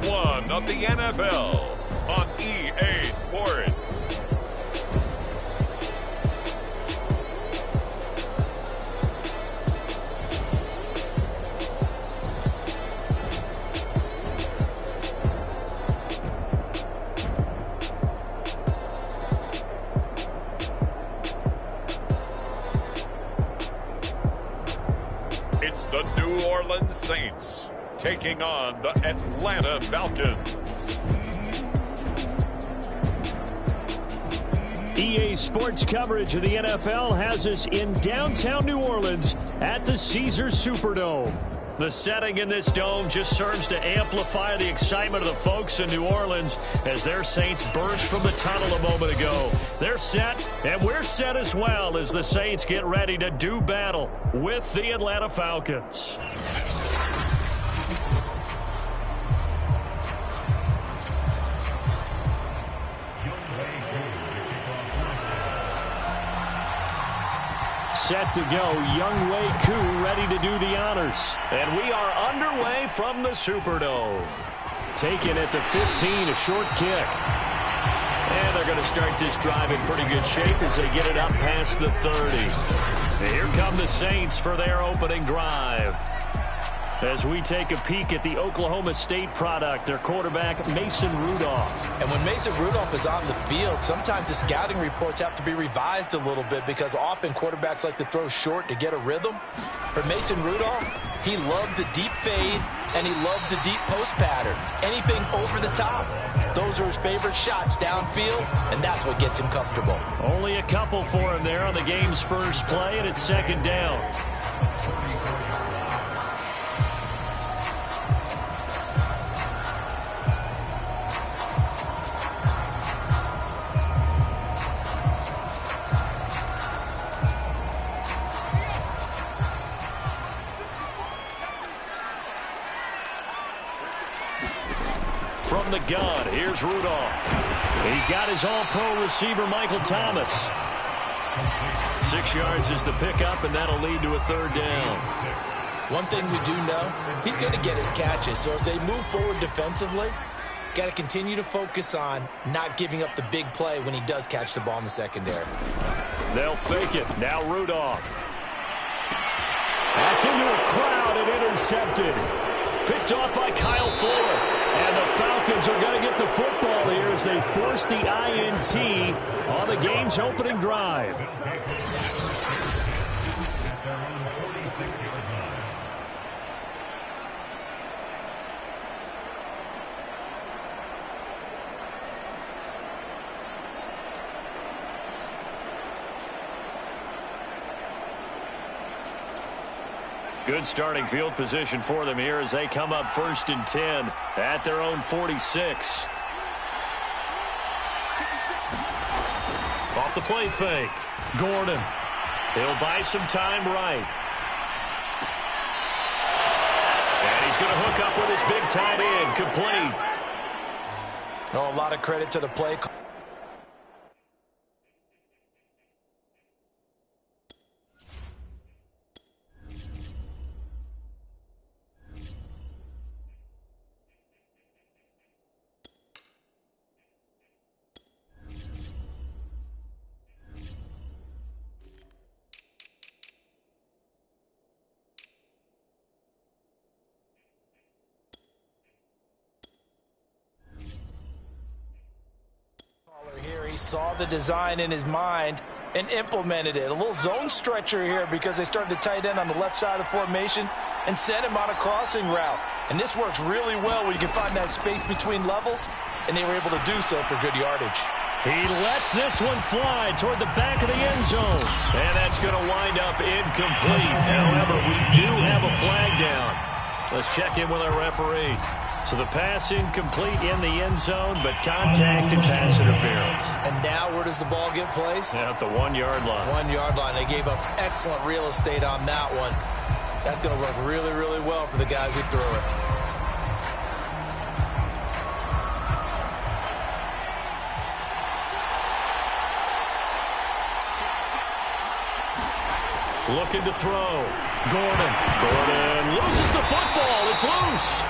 one of the NFL on EA Sports. It's the New Orleans Saints taking on the Atlanta Falcons. EA Sports coverage of the NFL has us in downtown New Orleans at the Caesars Superdome. The setting in this dome just serves to amplify the excitement of the folks in New Orleans as their Saints burst from the tunnel a moment ago. They're set, and we're set as well as the Saints get ready to do battle with the Atlanta Falcons. Set to go, Younghoe Koo ready to do the honors. And we are underway from the Superdome. Taken at the 15, a short kick. And they're going to start this drive in pretty good shape as they get it up past the 30. And here come the Saints for their opening drive. As we take a peek at the Oklahoma State product, their quarterback, Mason Rudolph. And when Mason Rudolph is on the field, sometimes the scouting reports have to be revised a little bit because often quarterbacks like to throw short to get a rhythm. For Mason Rudolph, he loves the deep fade, and he loves the deep post pattern. Anything over the top, those are his favorite shots downfield, and that's what gets him comfortable. Only a couple for him there on the game's first play, and it's second down. From the gun, here's Rudolph. He's got his all-pro receiver, Michael Thomas. 6 yards is the pickup, and that'll lead to a third down. One thing we do know, he's going to get his catches. So if they move forward defensively, got to continue to focus on not giving up the big play when he does catch the ball in the secondary. They'll fake it. Now Rudolph. That's into a crowd and intercepted. Picked off by Kyle Fuller. And the Falcons are going to get the football here as they force the INT on the game's opening drive. Good starting field position for them here as they come up 1st and 10 at their own 46. Off the play fake. Gordon. He'll buy some time right. And he's going to hook up with his big tight end. Complete. Oh, a lot of credit to the play. Saw the design in his mind and implemented it. A little zone stretcher here because they started the tight end on the left side of the formation and sent him on a crossing route. And this works really well when you can find that space between levels, and they were able to do so for good yardage. He lets this one fly toward the back of the end zone. And that's going to wind up incomplete. However, we do have a flag down. Let's check in with our referee. So the pass incomplete in the end zone, but contact and pass interference. And now where does the ball get placed? At the 1 yard line. 1 yard line. They gave up excellent real estate on that one. That's going to work really, really well for the guys who threw it. Looking to throw. Gordon loses the football. It's loose.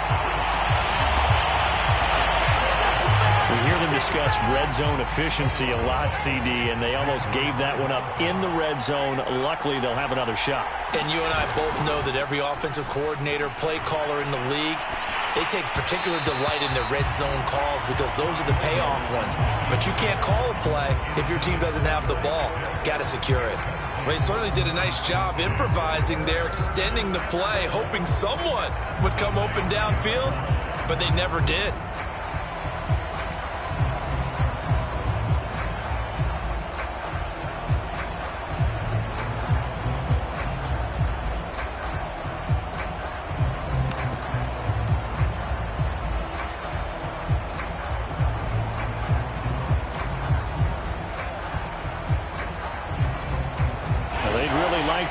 discuss red zone efficiency a lot, CD, and they almost gave that one up in the red zone. Luckily, they'll have another shot. And you and I both know that every offensive coordinator, play caller in the league, they take particular delight in their red zone calls because those are the payoff ones. But you can't call a play if your team doesn't have the ball. Got to secure it. Well, he certainly did a nice job improvising there, extending the play, hoping someone would come open downfield, but they never did.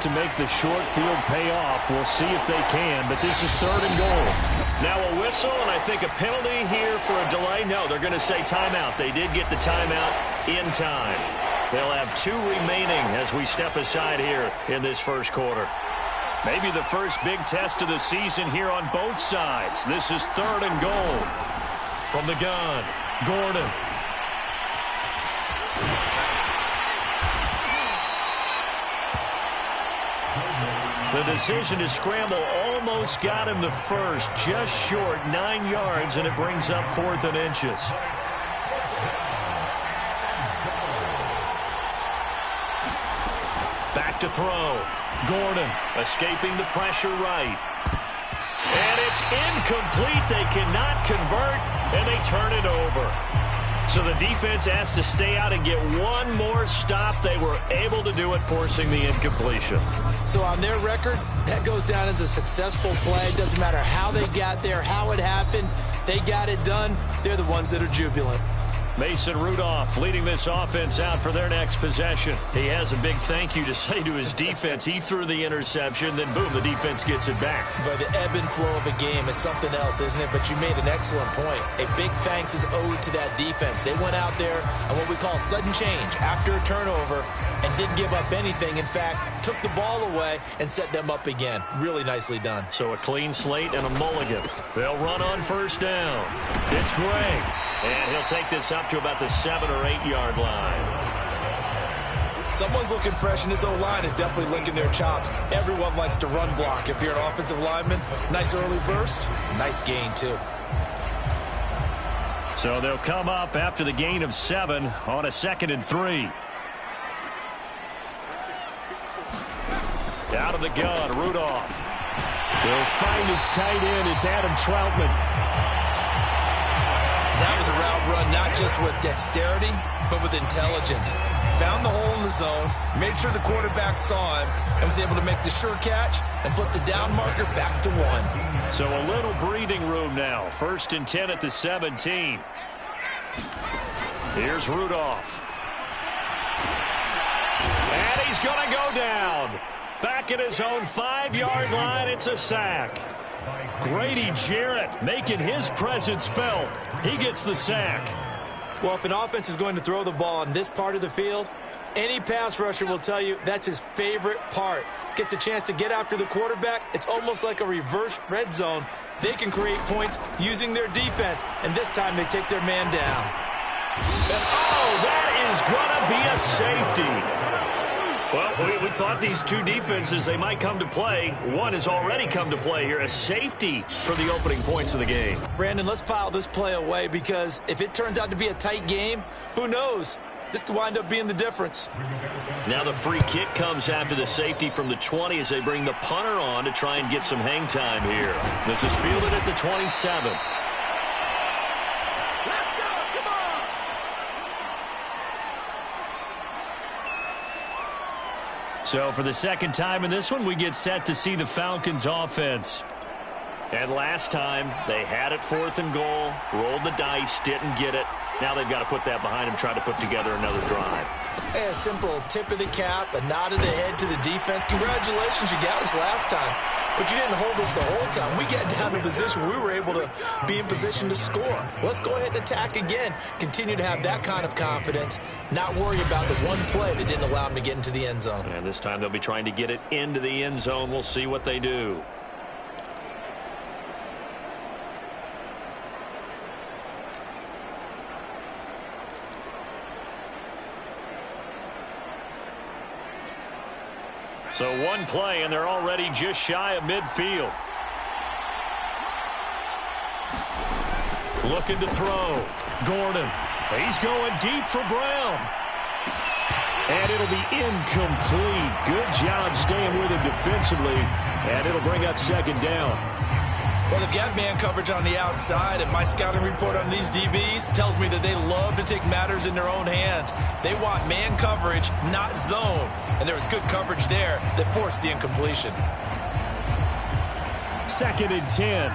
To make the short field pay off. We'll see if they can, but this is 3rd and goal. Now a whistle, and I think a penalty here for a delay. No, they're going to say timeout. They did get the timeout in time. They'll have 2 remaining as we step aside here in this first quarter. Maybe the first big test of the season here on both sides. This is 3rd and goal. From the gun, Gordon. The decision to scramble almost got him the first, just short, 9 yards, and it brings up 4th and inches. Back to throw. Gordon escaping the pressure right. And it's incomplete. They cannot convert, and they turn it over. So the defense has to stay out and get one more stop. They were able to do it, forcing the incompletion. So on their record, that goes down as a successful play. It doesn't matter how they got there, how it happened. They got it done. They're the ones that are jubilant. Mason Rudolph leading this offense out for their next possession. He has a big thank you to say to his defense. He threw the interception, then boom, the defense gets it back. But the ebb and flow of a game is something else, isn't it? But you made an excellent point. A big thanks is owed to that defense. They went out there on what we call sudden change after a turnover and didn't give up anything. In fact, took the ball away and set them up again. Really nicely done. So a clean slate and a mulligan. They'll run on first down. It's Gray. And he'll take this up to about the 7 or 8 yard line. Someone's looking fresh, and this O-line is definitely licking their chops. Everyone likes to run block. If you're an offensive lineman, nice early burst, nice gain too. So they'll come up after the gain of 7 on a 2nd and 3. Out of the gun, Rudolph. He'll find its tight end. It's Adam Troutman. That was a route run not just with dexterity, but with intelligence. Found the hole in the zone, made sure the quarterback saw him, and was able to make the sure catch and flip the down marker back to 1. So a little breathing room now. 1st and 10 at the 17. Here's Rudolph. And he's going to go down. Back at his own 5-yard line, it's a sack. Grady Jarrett making his presence felt. He gets the sack. Well, if an offense is going to throw the ball on this part of the field, any pass rusher will tell you that's his favorite part. Gets a chance to get after the quarterback. It's almost like a reverse red zone. They can create points using their defense, and this time they take their man down. And, oh, that is going to be a safety. Well, we thought these two defenses, they might come to play. One has already come to play here, a safety for the opening points of the game. Brandon, let's file this play away because if it turns out to be a tight game, who knows? This could wind up being the difference. Now the free kick comes after the safety from the 20 as they bring the punter on to try and get some hang time here. This is fielded at the 27. So for the second time in this one, we get set to see the Falcons offense. And last time, they had it 4th and goal, rolled the dice, didn't get it. Now they've got to put that behind them, try to put together another drive. Hey, a simple tip of the cap, a nod of the head to the defense. Congratulations, you got us last time. But you didn't hold us the whole time. We got down to a position where we were able to be in position to score. Let's go ahead and attack again. Continue to have that kind of confidence. Not worry about the one play that didn't allow them to get into the end zone. And this time they'll be trying to get it into the end zone. We'll see what they do. So one play, and they're already just shy of midfield. Looking to throw. Gordon. He's going deep for Brown. And it'll be incomplete. Good job staying with him defensively. And it'll bring up second down. Well, they've got man coverage on the outside, and my scouting report on these DBs tells me that they love to take matters in their own hands. They want man coverage, not zone. And there was good coverage there that forced the incompletion. 2nd and 10.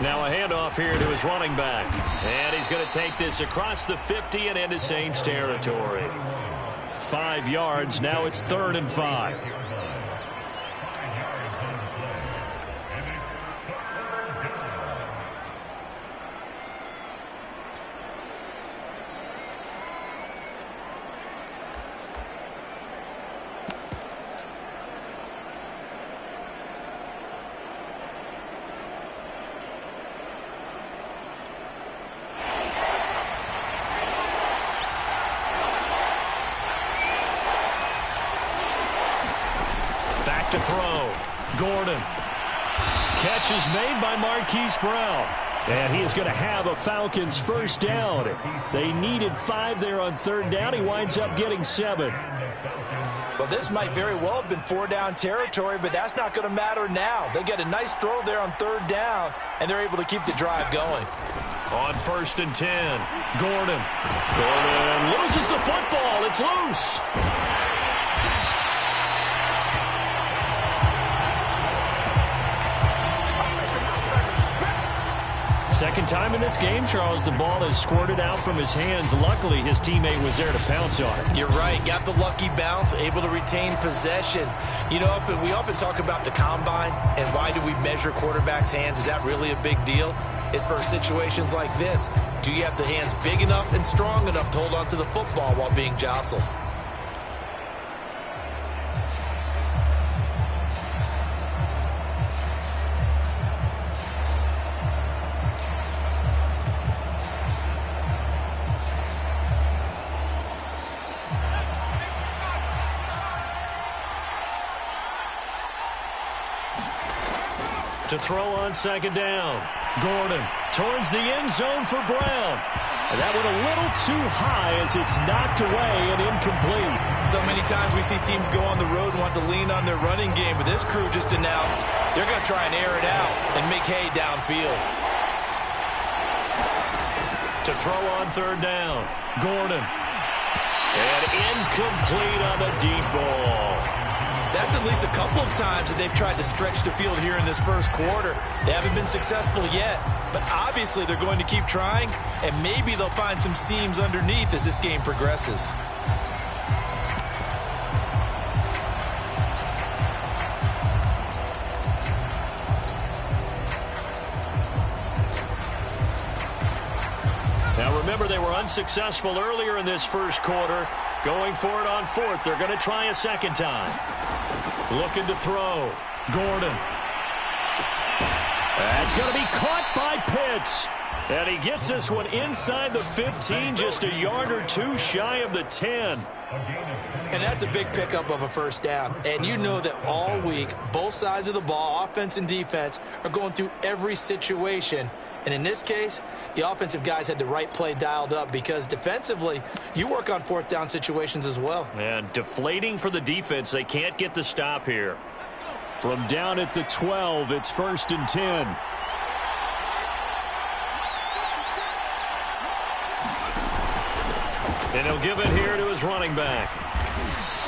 Now a handoff here to his running back. And he's going to take this across the 50 and into Saints territory. 5 yards. Now it's 3rd and 5. To throw. Gordon. Catch is made by Marquise Brown. And he is going to have a Falcons first down. They needed 5 there on 3rd down. He winds up getting 7. Well, this might very well have been 4-down territory, but that's not going to matter now. They get a nice throw there on 3rd down, and they're able to keep the drive going. On 1st and 10. Gordon. Gordon loses the football. It's loose. Second time in this game, Charles, the ball has squirted out from his hands. Luckily, his teammate was there to pounce on it. You're right. Got the lucky bounce, able to retain possession. You know, we often talk about the combine and why do we measure quarterbacks' hands. Is that really a big deal? It's for situations like this. Do you have the hands big enough and strong enough to hold on to the football while being jostled? To throw on 2nd down. Gordon towards the end zone for Brown. And that went a little too high as it's knocked away and incomplete. So many times we see teams go on the road and want to lean on their running game, but this crew just announced they're going to try and air it out and make hay downfield. To throw on 3rd down. Gordon. And incomplete on the deep ball. That's at least a couple of times that they've tried to stretch the field here in this first quarter. They haven't been successful yet, but obviously they're going to keep trying, and maybe they'll find some seams underneath as this game progresses. Now remember, they were unsuccessful earlier in this first quarter. Going for it on 4th. They're going to try a second time. Looking to throw. Gordon. That's going to be caught by Pitts. And he gets this one inside the 15, just a yard or two shy of the 10. And that's a big pickup of a first down. And you know that all week, both sides of the ball, offense and defense, are going through every situation. And in this case, the offensive guys had the right play dialed up because defensively, you work on 4th down situations as well. And deflating for the defense. They can't get the stop here. From down at the 12, it's 1st and 10. And he'll give it here to his running back.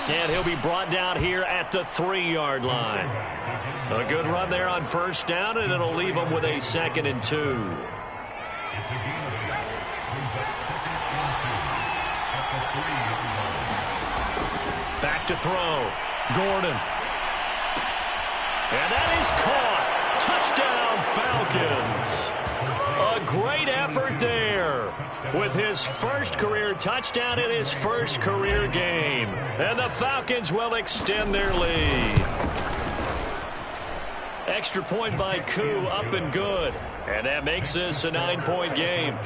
And he'll be brought down here at the 3-yard line. A good run there on 1st down, and it'll leave him with a 2nd and 2. Back to throw. Gordon. And that is caught. Touchdown, Falcons. A great effort there with his first career touchdown in his first career game. And the Falcons will extend their lead. Extra point by Koo, up and good. And that makes this a 9-point game.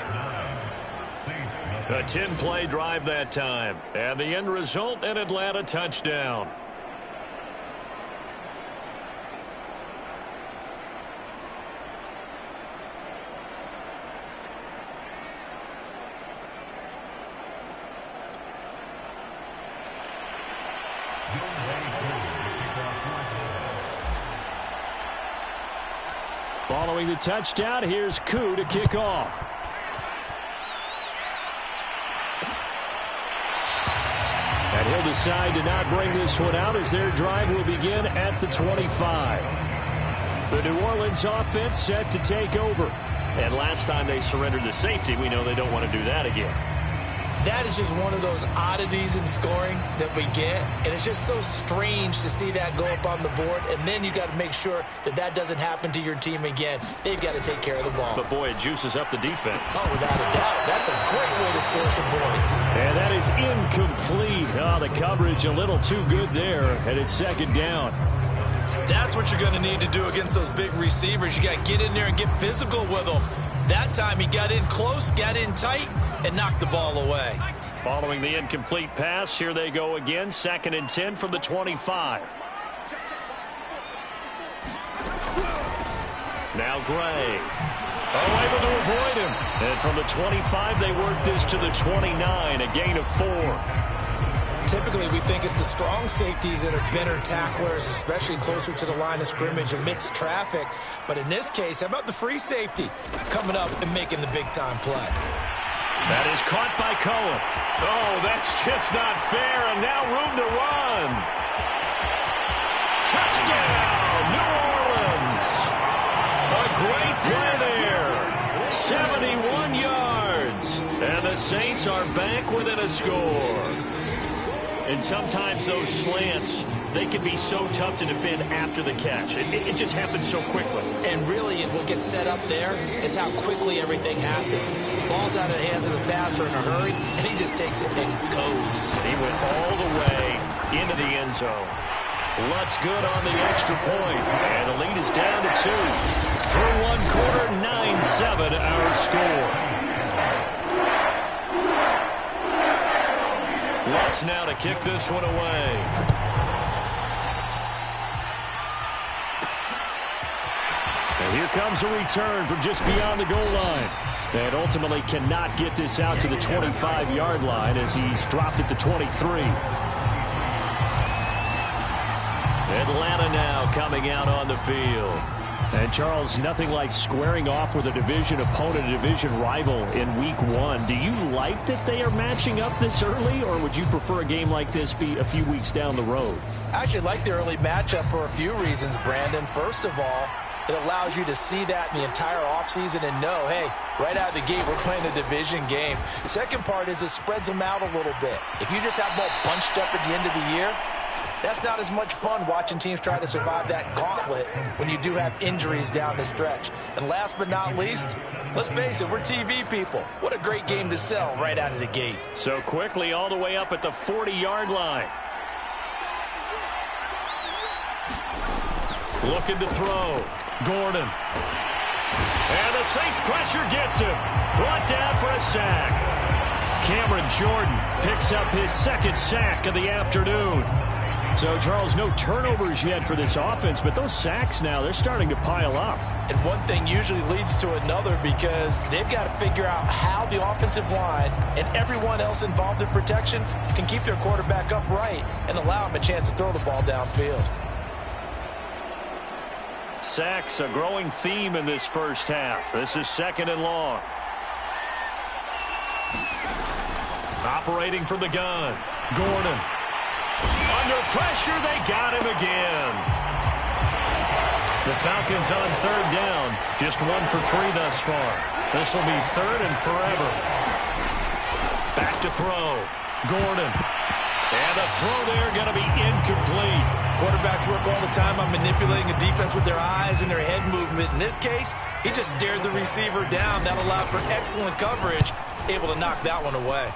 A 10-play drive that time. And the end result, an Atlanta touchdown. Following the touchdown, here's Koo to kick off. And he'll decide to not bring this one out as their drive will begin at the 25. The New Orleans offense set to take over. And last time they surrendered the safety, we know they don't want to do that again. That is just one of those oddities in scoring that we get, and it's just so strange to see that go up on the board, and then you got to make sure that that doesn't happen to your team again. They've got to take care of the ball. But, boy, it juices up the defense. Oh, without a doubt. That's a great way to score some points. And that is incomplete. Oh, the coverage a little too good there, and it's second down. That's what you're going to need to do against those big receivers. You got to get in there and get physical with them. That time he got in close, got in tight, and knocked the ball away. Following the incomplete pass, here they go again. 2nd and 10 from the 25. Now Gray. Oh, able to avoid him. And from the 25, they work this to the 29, a gain of 4. Typically, we think it's the strong safeties that are better tacklers, especially closer to the line of scrimmage amidst traffic. But in this case, how about the free safety coming up and making the big-time play? That is caught by Cohen. Oh, that's just not fair, and now room to run. Touchdown, New Orleans. A great play there. 71 yards. And the Saints are back within a score. And sometimes those slants, they can be so tough to defend after the catch. It just happens so quickly. And really, what gets set up there is how quickly everything happens. Ball's out of the hands of the passer in a hurry, and he just takes it and goes. He went all the way into the end zone. Lutz good on the extra point, and the lead is down to 2. Through one quarter, 9-7 our score. Lutz now to kick this one away. And here comes a return from just beyond the goal line. And ultimately cannot get this out to the 25-yard line as he's dropped it to 23. Atlanta now coming out on the field. And, Charles, nothing like squaring off with a division opponent, a division rival in Week 1. Do you like that they are matching up this early, or would you prefer a game like this be a few weeks down the road? I actually like the early matchup for a few reasons, Brandon. First of all, it allows you to see that in the entire offseason and know, hey, right out of the gate, we're playing a division game. Second part is it spreads them out a little bit. If you just have them all bunched up at the end of the year, that's not as much fun watching teams try to survive that gauntlet when you do have injuries down the stretch. And last but not least, let's face it, we're TV people. What a great game to sell right out of the gate. So quickly all the way up at the 40-yard line. Looking to throw. Gordon. And the Saints pressure gets him. Brought down for a sack. Cameron Jordan picks up his 2nd sack of the afternoon. So, Charles, no turnovers yet for this offense, but those sacks now, they're starting to pile up. And one thing usually leads to another because they've got to figure out how the offensive line and everyone else involved in protection can keep their quarterback upright and allow him a chance to throw the ball downfield. Sacks, a growing theme in this first half. This is 2nd and long. Operating from the gun. Gordon. Under pressure, they got him again. The Falcons on 3rd down. Just 1 for 3 thus far. This will be 3rd and forever. Back to throw. Gordon. And the throw there going to be incomplete. Quarterbacks work all the time on manipulating a defense with their eyes and their head movement. In this case, he just stared the receiver down. That allowed for excellent coverage, able to knock that one away.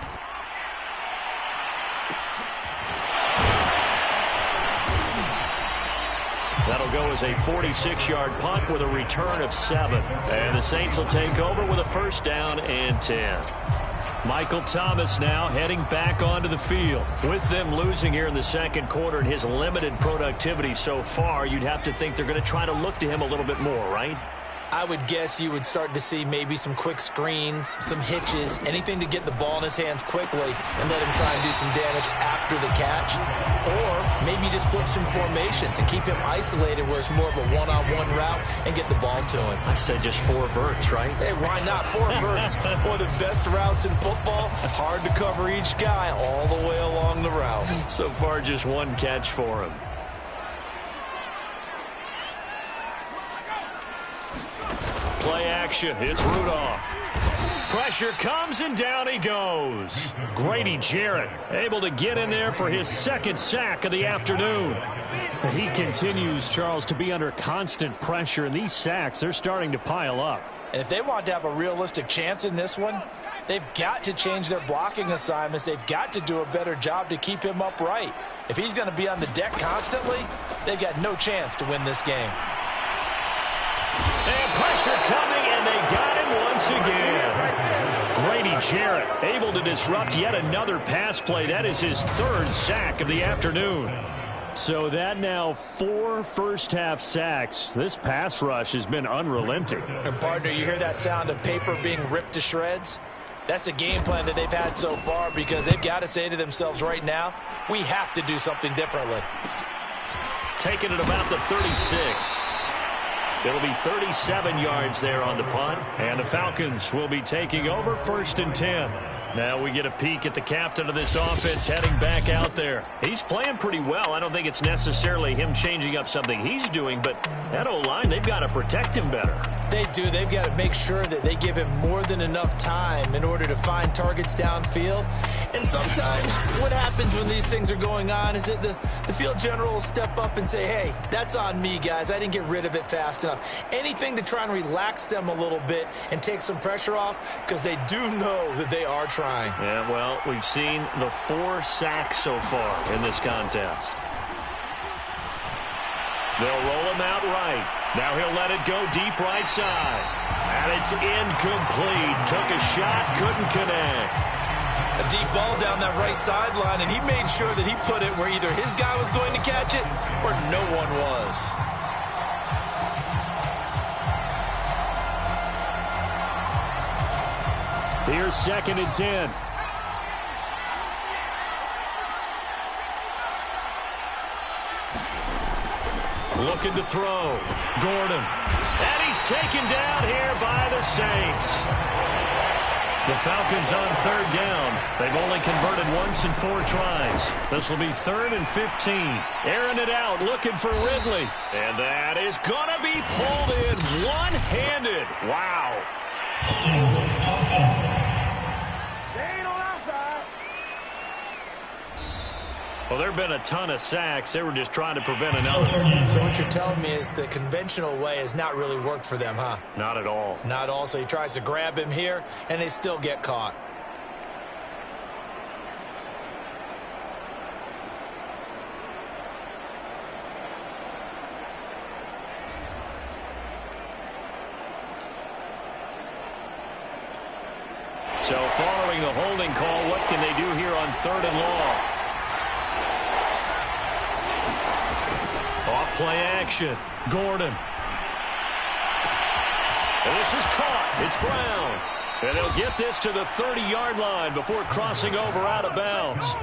That'll go as a 46-yard punt with a return of 7. And the Saints will take over with a 1st down and 10. Michael Thomas now heading back onto the field. With them losing here in the second quarter and his limited productivity so far, you'd have to think they're going to try to look to him a little bit more, right? I would guess you would start to see maybe some quick screens, some hitches, anything to get the ball in his hands quickly and let him try and do some damage after the catch. Or maybe just flip some formations and keep him isolated where it's more of a one-on-one route and get the ball to him. I said just 4 verts, right? Hey, why not? 4 verts. One of the best routes in football. Hard to cover each guy all the way along the route. So far, just 1 catch for him. Play action. It's Rudolph. Pressure comes, and down he goes. Grady Jarrett able to get in there for his 2nd sack of the afternoon. He continues, Charles, to be under constant pressure, and these sacks, they're starting to pile up. And if they want to have a realistic chance in this one, they've got to change their blocking assignments. They've got to do a better job to keep him upright. If he's going to be on the deck constantly, they've got no chance to win this game. And pressure coming, and they got him once again. Grady Jarrett able to disrupt yet another pass play. That is his 3rd sack of the afternoon. So that now 4 first-half sacks. This pass rush has been unrelenting. And partner, you hear that sound of paper being ripped to shreds? That's the game plan that they've had so far because they've got to say to themselves right now, we have to do something differently. Taking it about the 36. It'll be 37 yards there on the punt, and the Falcons will be taking over 1st and 10. Now we get a peek at the captain of this offense heading back out there. He's playing pretty well. I don't think it's necessarily him changing up something he's doing, but that O-line, they've got to protect him better. They do. They've got to make sure that they give him more than enough time in order to find targets downfield. And sometimes what happens when these things are going on is that the field general will step up and say, hey, that's on me, guys. I didn't get rid of it fast enough. Anything to try and relax them a little bit and take some pressure off because they do know that they are trying. Yeah, well, we've seen the 4 sacks so far in this contest. They'll roll him out right. Now he'll let it go deep right side. And it's incomplete. Took a shot, couldn't connect. A deep ball down that right sideline, and he made sure that he put it where either his guy was going to catch it or no one was. Here's 2nd and 10. Looking to throw. Gordon. And he's taken down here by the Saints. The Falcons on 3rd down. They've only converted once in 4 tries. This will be 3rd and 15. Airing it out, looking for Ridley. And that is going to be pulled in one-handed. Wow. Well, there have been a ton of sacks. They were just trying to prevent another. So what you're telling me is the conventional way has not really worked for them, huh? Not at all. Not at all. So he tries to grab him here, and they still get caught. So following the holding call, what can they do here on 3rd and long? Off play action. Gordon. And this is caught. It's Brown. And they'll get this to the 30-yard line before crossing over out of bounds.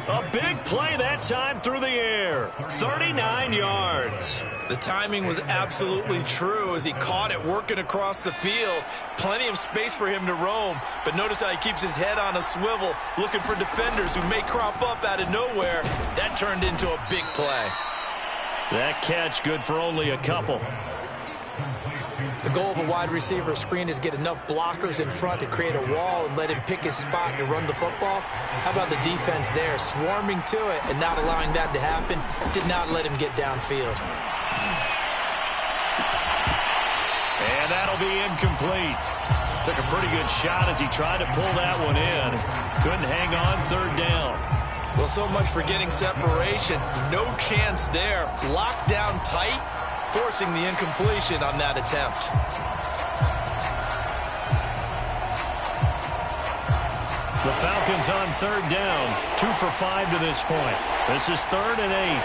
A big play that time through the air. 39 yards. The timing was absolutely true as he caught it working across the field. Plenty of space for him to roam. But notice how he keeps his head on a swivel, looking for defenders who may crop up out of nowhere. That turned into a big play. That catch good for only a couple. The goal of a wide receiver screen is get enough blockers in front to create a wall and let him pick his spot to run the football. How about the defense there, swarming to it and not allowing that to happen? Did not let him get downfield. And that'll be incomplete. Took a pretty good shot as he tried to pull that one in. Couldn't hang on 3rd down. Well, so much for getting separation. No chance there. Locked down tight, forcing the incompletion on that attempt. The Falcons on 3rd down, 2 for 5 to this point. This is 3rd and 8.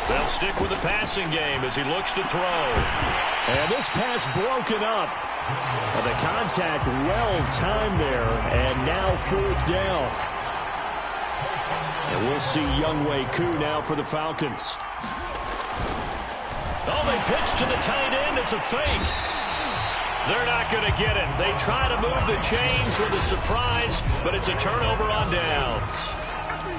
They'll stick with the passing game as he looks to throw. And this pass broken up. The contact well timed there, and now 4th down. And we'll see Younghoe Koo now for the Falcons. Oh, they pitch to the tight end. It's a fake. They're not going to get it. They try to move the chains with a surprise, but it's a turnover on downs.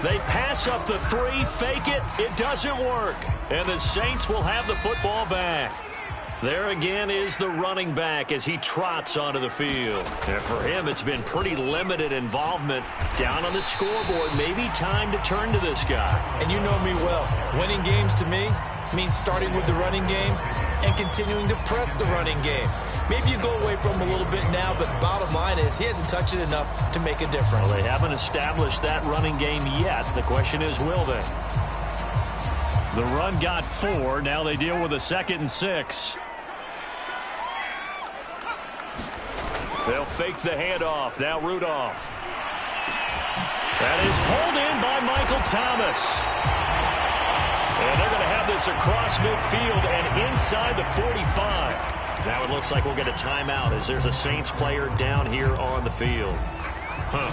They pass up the 3, fake it. It doesn't work. And the Saints will have the football back. There again is the running back as he trots onto the field. And for him, it's been pretty limited involvement. Down on the scoreboard, maybe time to turn to this guy. And you know me well. Winning games to me means starting with the running game and continuing to press the running game. Maybe you go away from him a little bit now, but the bottom line is he hasn't touched it enough to make a difference. Well, they haven't established that running game yet. The question is, will they? The run got 4. Now they deal with a 2nd and 6. They'll fake the handoff. Now Rudolph. That is pulled in by Michael Thomas. And they're going to have this across midfield and inside the 45. Now it looks like we'll get a timeout as there's a Saints player down here on the field.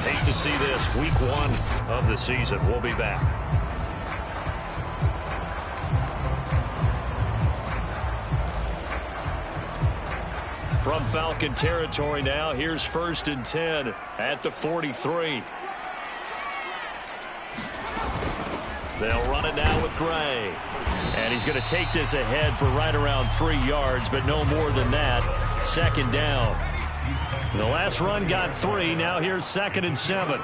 Hate to see this. Week 1 of the season. We'll be back. From Falcon territory now, here's 1st and 10 at the 43. They'll run it now with Gray. And he's going to take this ahead for right around 3 yards, but no more than that. 2nd down. The last run got 3. Now here's 2nd and 7.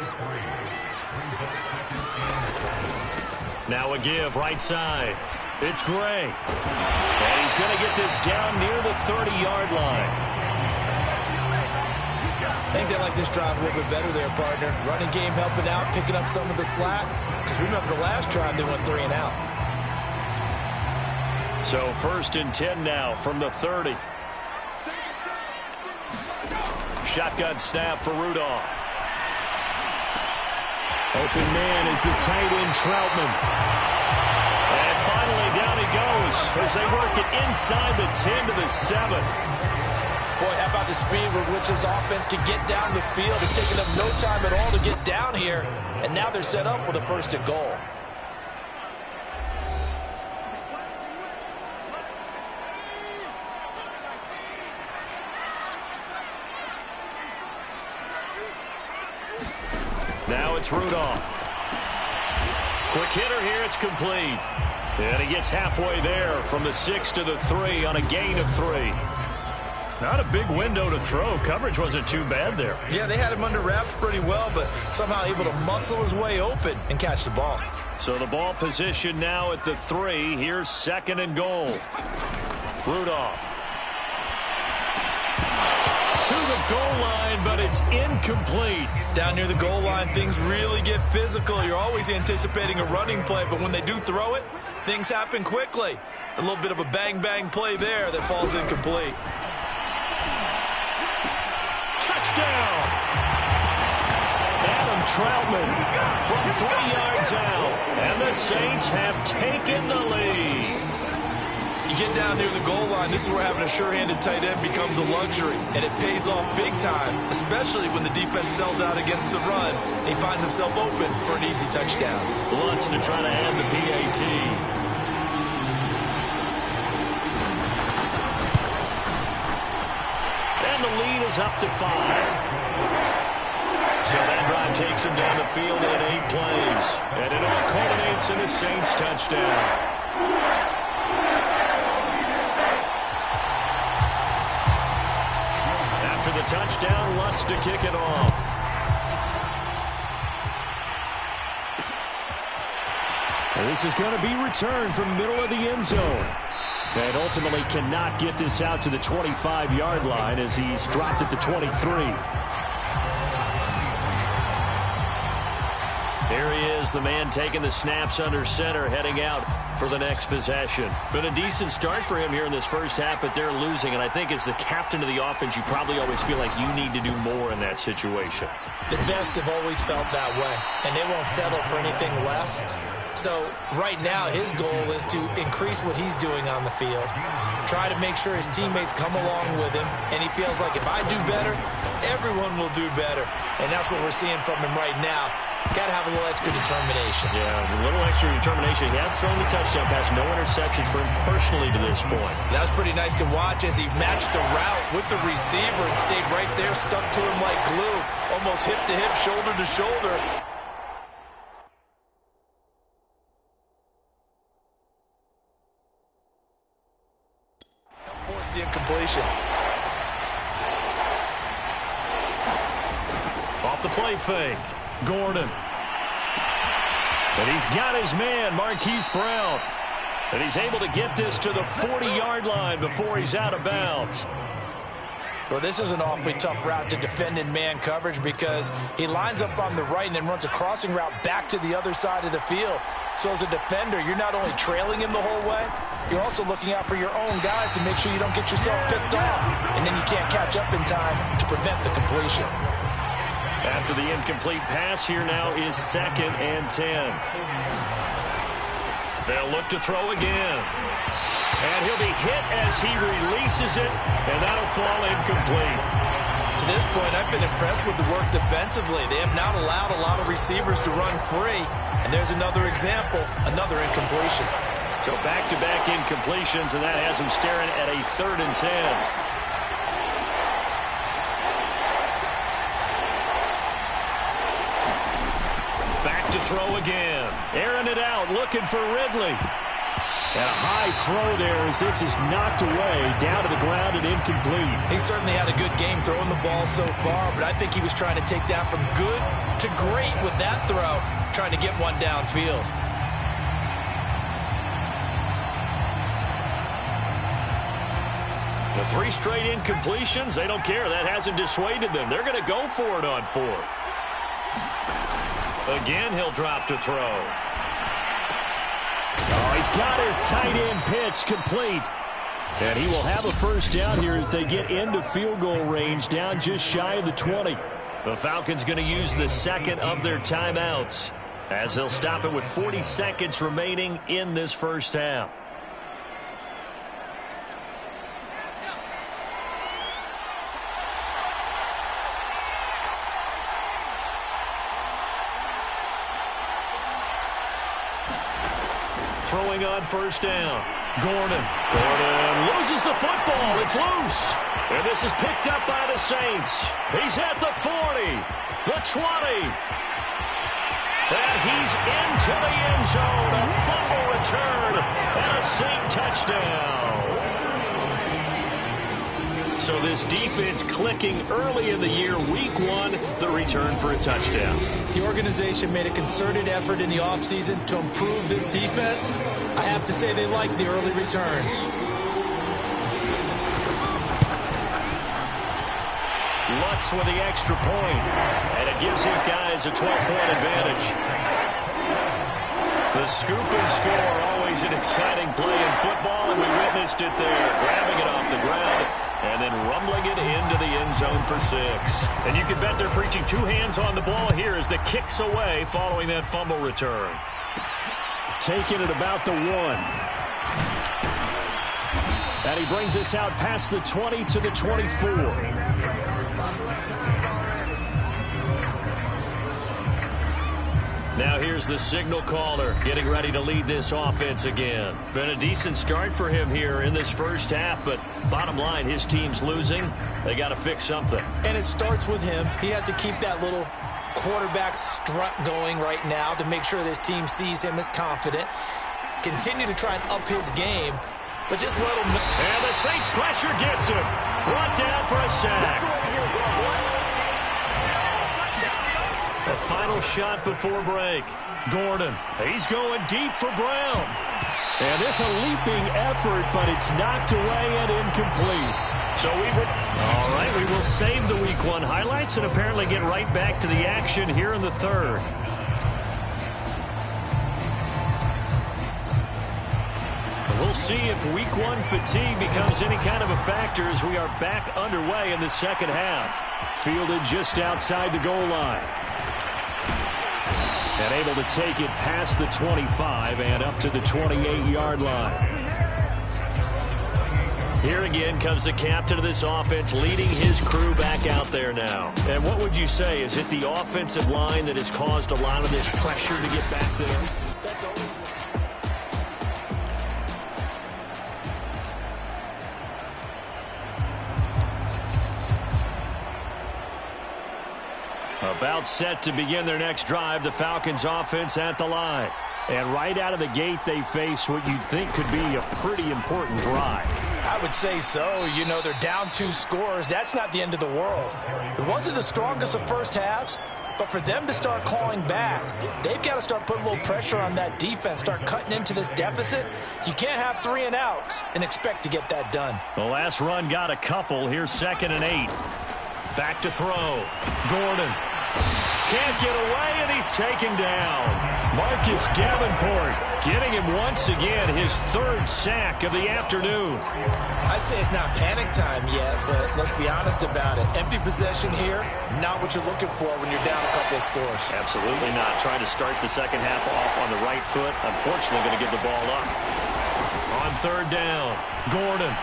Now a give right side. It's Gray. And he's going to get this down near the 30-yard line. I think they like this drive a little bit better there, partner. Running game helping out, picking up some of the slack. Because remember the last drive, they went 3 and out. So 1st and 10 now from the 30. Shotgun snap for Rudolph. Open man is the tight end Troutman. And finally down he goes as they work it inside the 10 to the 7. Boy, how about the speed with which this offense can get down the field? It's taken them no time at all to get down here. And now they're set up with a 1st and goal. Now it's Rudolph. Quick hitter here, it's complete. And he gets halfway there from the 6 to the 3 on a gain of 3. Not a big window to throw. Coverage wasn't too bad there. Yeah, they had him under wraps pretty well, but somehow able to muscle his way open and catch the ball. So the ball position now at the 3. Here's 2nd and goal. Rudolph. To the goal line, but it's incomplete. Down near the goal line, things really get physical. You're always anticipating a running play, but when they do throw it, things happen quickly. A little bit of a bang-bang play there that falls incomplete. Touchdown! Adam Troutman from 3 yards out. And the Saints have taken the lead. You get down near the goal line, this is where having a sure-handed tight end becomes a luxury, and it pays off big time, especially when the defense sells out against the run, and he finds himself open for an easy touchdown. Lutz to try to add the PAT. And the lead is up to 5. So that drive takes him down the field in 8 plays, and it all culminates in a Saints touchdown. After the touchdown, Lutz to kick it off. And this is going to be returned from middle of the end zone. And ultimately cannot get this out to the 25-yard line as he's dropped at the 23. Here he is the man taking the snaps under center, heading out for the next possession. Been a decent start for him here in this first half, but they're losing. And I think as the captain of the offense, you probably always feel like you need to do more in that situation. The best have always felt that way, and they won't settle for anything less. So right now his goal is to increase what he's doing on the field, try to make sure his teammates come along with him, and he feels like if I do better, everyone will do better. And that's what we're seeing from him right now. Got to have a little extra determination. Yeah, a little extra determination. He has thrown the touchdown pass, no interceptions for him personally to this point. That was pretty nice to watch as he matched the route with the receiver and stayed right there, stuck to him like glue, almost hip to hip, shoulder to shoulder. Force the incompletion. Off the play fake. Gordon. And he's got his man, Marquise Brown. And he's able to get this to the 40-yard line before he's out of bounds. Well, this is an awfully tough route to defend in man coverage because he lines up on the right and then runs a crossing route back to the other side of the field. So as a defender, you're not only trailing him the whole way, you're also looking out for your own guys to make sure you don't get yourself picked off. And then you can't catch up in time to prevent the completion. After the incomplete pass, here now is 2nd and 10. They'll look to throw again. And he'll be hit as he releases it, and that'll fall incomplete. To this point, I've been impressed with the work defensively. They have not allowed a lot of receivers to run free. And there's another example, another incompletion. So back-to-back incompletions, and that has him staring at a 3rd and 10. Back to throw again. Airing it out, looking for Ridley. And a high throw there as this is knocked away, down to the ground and incomplete. He certainly had a good game throwing the ball so far, but I think he was trying to take that from good to great with that throw, trying to get one downfield. The 3 straight incompletions, they don't care. That hasn't dissuaded them. They're going to go for it on 4th. Again, he'll drop to throw. Oh, he's got his tight end pitch complete. And he will have a first down here as they get into field goal range, down just shy of the 20. The Falcons going to use the 2nd of their timeouts as they'll stop it with 40 seconds remaining in this first half. Throwing on first down. Gordon loses the football. It's loose. And this is picked up by the Saints. He's at the 40, the 20. And he's into the end zone. A fumble return and a Saint touchdown. So this defense clicking early in the year, week 1, the return for a touchdown. The organization made a concerted effort in the offseason to improve this defense. I have to say they like the early returns. Lutz with the extra point, and it gives his guys a 12-point advantage. The scoop and score, always an exciting play in football, and we witnessed it there, grabbing it off the ground and then rumbling it into the end zone for 6. And you can bet they're preaching 2 hands on the ball here as the kick's away following that fumble return. Taking it about the 1. And he brings us out past the 20 to the 24. Now here's the signal caller getting ready to lead this offense again. Been a decent start for him here in this first half, but bottom line, his team's losing. They got to fix something. And it starts with him. He has to keep that little quarterback strut going right now to make sure that his team sees him as confident. Continue to try and up his game, but just let him know. And the Saints pressure gets him. Brought down for a sack. A final shot before break. Gordon, he's going deep for Brown. And this a leaping effort, but it's knocked away and incomplete. So all right, we will save the week 1 highlights and apparently get right back to the action here in the 3rd. we'll see if week one fatigue becomes any kind of a factor as we are back underway in the second half. Fielded just outside the goal line. And able to take it past the 25 and up to the 28-yard line. Here again comes the captain of this offense leading his crew back out there now. And what would you say? Is it the offensive line that has caused a lot of this pressure to get back there? That's always About set to begin their next drive, the Falcons offense at the line. And right out of the gate, they face what you'd think could be a pretty important drive. I would say so. You know, they're down 2 scores. That's not the end of the world. It wasn't the strongest of first halves, but for them to start clawing back, they've got to start putting a little pressure on that defense, start cutting into this deficit. You can't have 3 and outs and expect to get that done. The last run got a couple. Here's 2nd and 8. Back to throw. Gordon. Can't get away, and he's taken down. Marcus Davenport getting him once again, his 3rd sack of the afternoon. I'd say it's not panic time yet, but let's be honest about it. Empty possession here, not what you're looking for when you're down a couple of scores. Absolutely not. Trying to start the second half off on the right foot. Unfortunately, going to give the ball up. On 3rd down, Gordon.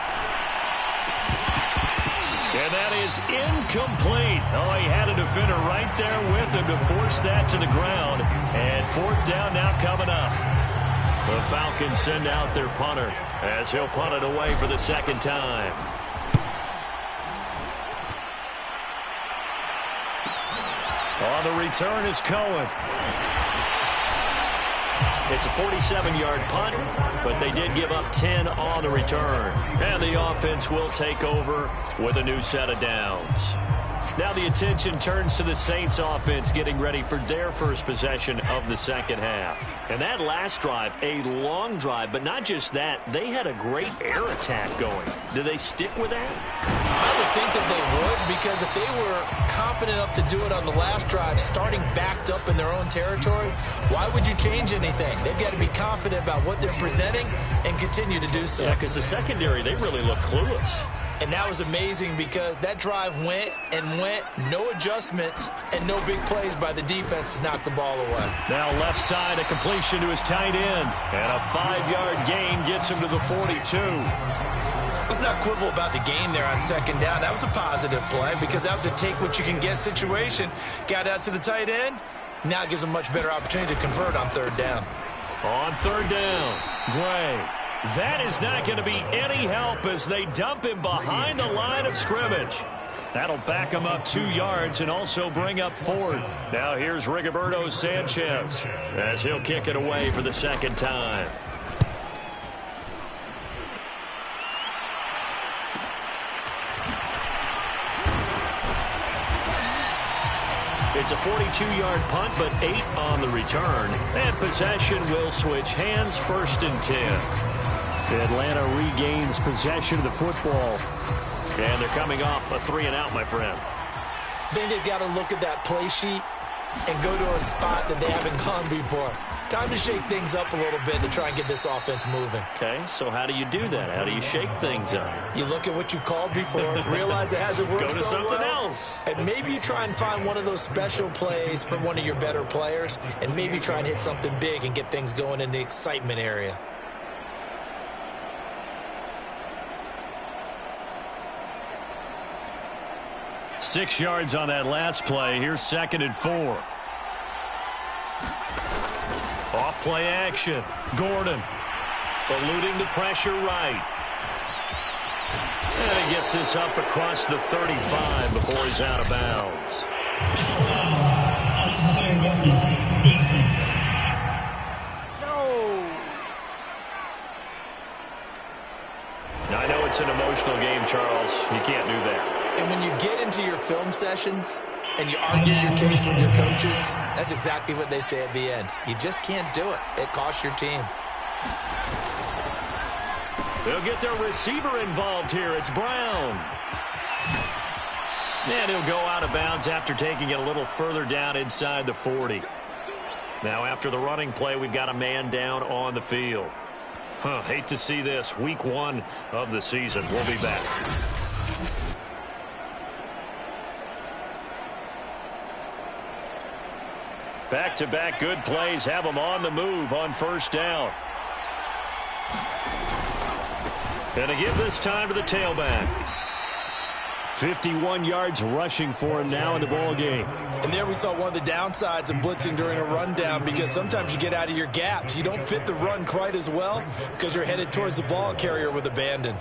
And that is incomplete. Oh, he had a defender right there with him to force that to the ground. And 4th down now coming up. The Falcons send out their punter as he'll punt it away for the 2nd time. On the return is Cohen. It's a 47-yard punt, but they did give up 10 on the return. And the offense will take over with a new set of downs. Now the attention turns to the Saints offense getting ready for their first possession of the second half. And that last drive, a long drive, but not just that, they had a great air attack going. Do they stick with that? I would think that they would, because if they were competent enough to do it on the last drive, starting backed up in their own territory, why would you change anything? They've got to be confident about what they're presenting and continue to do so. Yeah, because the secondary, they really look clueless. And that was amazing because that drive went and went, no adjustments, and no big plays by the defense to knock the ball away. Now left side, a completion to his tight end. And a 5-yard gain gets him to the 42. Let's not quibble about the gain there on 2nd down. That was a positive play because that was a take-what-you-can-get situation. Got out to the tight end. Now it gives them a much better opportunity to convert on 3rd down. On 3rd down, Gray. That is not going to be any help as they dump him behind the line of scrimmage. That'll back him up 2 yards and also bring up 4th. Now here's Rigoberto Sanchez as he'll kick it away for the 2nd time. It's a 42-yard punt, but 8 on the return. And possession will switch hands, 1st and 10. Atlanta regains possession of the football. And they're coming off a 3-and-out, my friend. I think they've got to look at that play sheet and go to a spot that they haven't gone before. Time to shake things up a little bit to try and get this offense moving. Okay, so how do you do that? How do you shake things up? You look at what you've called before, realize it hasn't worked Go to so something well, else. and maybe you try and find one of those special plays from one of your better players, and maybe try and hit something big and get things going in the excitement area. Six yards on that last play. Here's 2nd and 4. Off play action. Gordon eluding the pressure right. And he gets this up across the 35 before he's out of bounds. Now, I know it's an emotional game, Charles. You can't do that. And when you get into your film sessions and you argue your case with your coaches, that's exactly what they say at the end. You just can't do it. It costs your team. They'll get their receiver involved here. It's Brown. And he'll go out of bounds after taking it a little further down inside the 40. Now after the running play, we've got a man down on the field. Hate to see this. Week 1 of the season. We'll be back. Back-to-back good plays have them on the move on first down. Going to give this time to the tailback. 51 yards rushing for him now in the ball game. And there we saw one of the downsides of blitzing during a rundown, because sometimes you get out of your gaps. You don't fit the run quite as well because you're headed towards the ball carrier with abandon.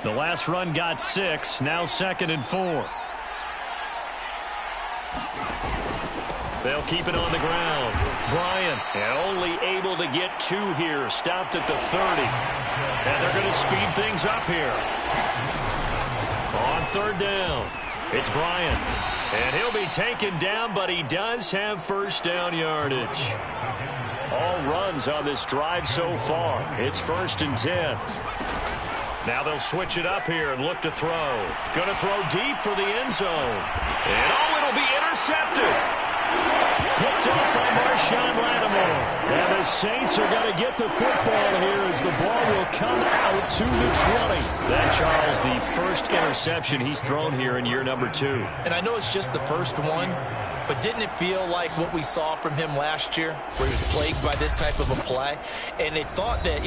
The last run got 6, now 2nd and 4. They'll keep it on the ground. Bryant only able to get 2 here, stopped at the 30. And they're going to speed things up here. On 3rd down, it's Bryant. And he'll be taken down, but he does have first down yardage. All runs on this drive so far. It's 1st and 10. Now they'll switch it up here and look to throw. Going to throw deep for the end zone. And it'll be intercepted. Picked up by Marshawn Lattimore. And the Saints are going to get the football here as the ball will come out to the 20. That, Charles, the first interception he's thrown here in year number 2. And I know it's just the first one, but didn't it feel like what we saw from him last year, where he was plagued by this type of a play? And they thought that,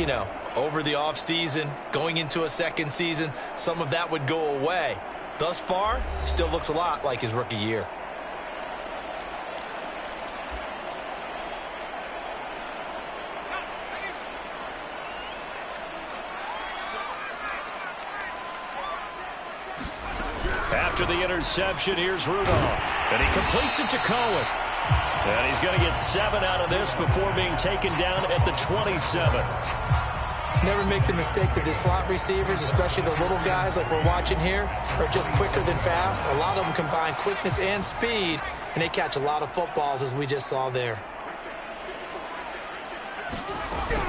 over the offseason, going into a second season, some of that would go away. Thus far, still looks a lot like his rookie year. After the interception, here's Rudolph. And he completes it to Cohen. And he's going to get 7 out of this before being taken down at the 27. Never make the mistake that the slot receivers, especially the little guys like we're watching here, are just quicker than fast. A lot of them combine quickness and speed, and they catch a lot of footballs, as we just saw there.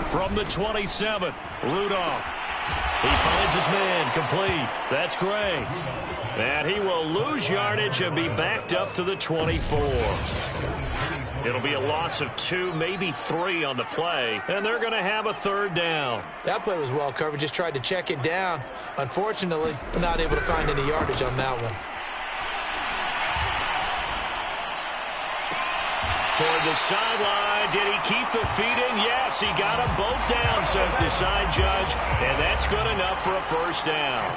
From the 27, Rudolph. He finds his man, complete. That's Gray. And he will lose yardage and be backed up to the 24. It'll be a loss of 2, maybe 3 on the play, and they're going to have a 3rd down. That play was well covered, just tried to check it down. Unfortunately, we're not able to find any yardage on that one. Toward the sideline, did he keep the feet in? Yes, he got them both down, says the side judge, and that's good enough for a first down.